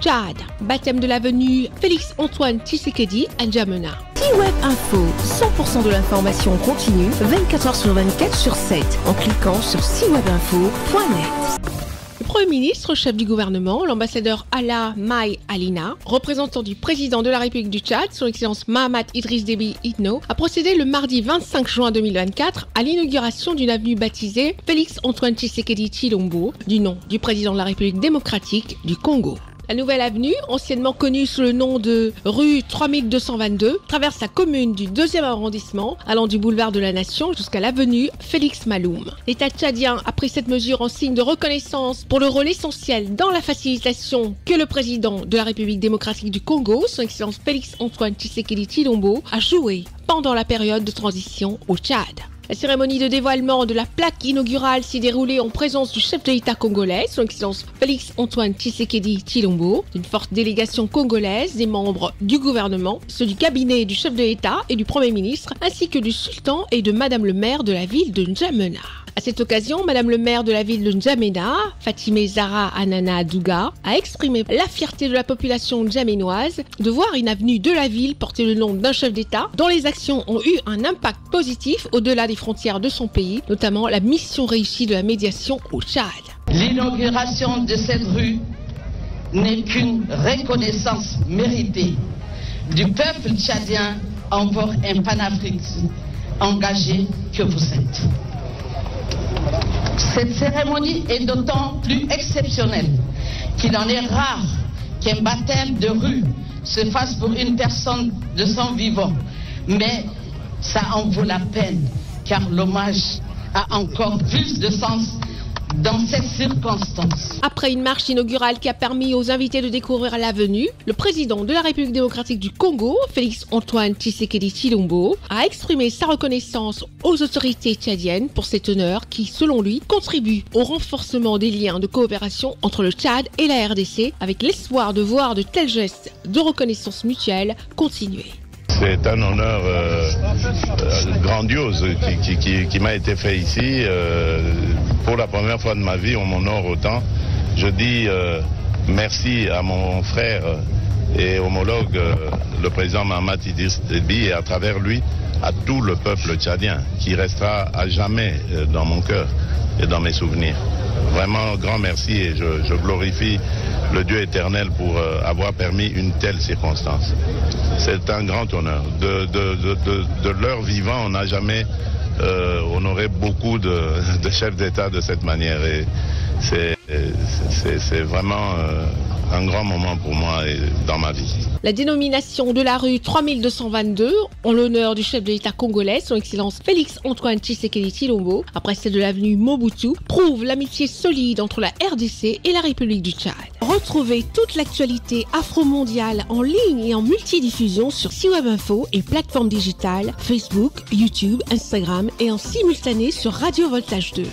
Tchad, baptême de l'avenue Félix-Antoine Tshisekedi à N'Djamena. C-Web Info, 100% de l'information continue, 24 h sur 24 sur 7, en cliquant sur cwebinfo.net. Le Premier ministre, chef du gouvernement, l'ambassadeur Alla Mai Alina, représentant du président de la République du Tchad, son Excellence Mahamat Idriss Déby Itno, a procédé le mardi 25 juin 2024 à l'inauguration d'une avenue baptisée Félix-Antoine Tshisekedi Tshilombo, du nom du président de la République démocratique du Congo. La nouvelle avenue, anciennement connue sous le nom de rue 3222, traverse la commune du 2e arrondissement, allant du boulevard de la Nation jusqu'à l'avenue Félix Maloum. L'État tchadien a pris cette mesure en signe de reconnaissance pour le rôle essentiel dans la facilitation que le président de la République démocratique du Congo, son Excellence Félix-Antoine Tshisekedi Tshilombo, a joué pendant la période de transition au Tchad. La cérémonie de dévoilement de la plaque inaugurale s'est déroulée en présence du chef de l'État congolais, son Excellence Félix-Antoine Tshisekedi Tshilombo, d'une forte délégation congolaise, des membres du gouvernement, ceux du cabinet du chef de l'État et du Premier ministre, ainsi que du sultan et de Madame le maire de la ville de N'Djamena. À cette occasion, Madame le maire de la ville de N'Djamena, Fatimé Zahra Anana Douga, a exprimé la fierté de la population ndjaménoise de voir une avenue de la ville porter le nom d'un chef d'État dont les actions ont eu un impact positif au-delà des frontières de son pays, notamment la mission réussie de la médiation au Tchad. L'inauguration de cette rue n'est qu'une reconnaissance méritée du peuple tchadien envers un panafricain engagé que vous êtes. Cette cérémonie est d'autant plus exceptionnelle qu'il en est rare qu'un baptême de rue se fasse pour une personne de son vivant. Mais ça en vaut la peine, car l'hommage a encore plus de sens dans cette circonstance. Après une marche inaugurale qui a permis aux invités de découvrir l'avenue, le président de la République démocratique du Congo, Félix-Antoine Tshisekedi Tshilombo, a exprimé sa reconnaissance aux autorités tchadiennes pour cet honneur qui, selon lui, contribue au renforcement des liens de coopération entre le Tchad et la RDC, avec l'espoir de voir de tels gestes de reconnaissance mutuelle continuer. C'est un honneur grandiose qui m'a été fait ici. Pour la première fois de ma vie, on m'honore autant. Je dis merci à mon frère et homologue, le président Mahamat Idriss Déby, et à travers lui, à tout le peuple tchadien, qui restera à jamais dans mon cœur et dans mes souvenirs. Vraiment, grand merci, et je glorifie le Dieu éternel pour avoir permis une telle circonstance. C'est un grand honneur. De leur vivant, on n'a jamais honoré beaucoup de chefs d'État de cette manière. Et c'est vraiment un grand moment pour moi et dans ma vie. La dénomination de la rue 3222, en l'honneur du chef de l'État congolais, son Excellence Félix-Antoine Tshisekedi Tshilombo, après celle de l'avenue Mobutu, prouve l'amitié solide entre la RDC et la République du Tchad. Retrouvez toute l'actualité afro-mondiale en ligne et en multidiffusion sur C-Web Info et plateformes digitales, Facebook, YouTube, Instagram et en simultané sur Radio Voltage 2.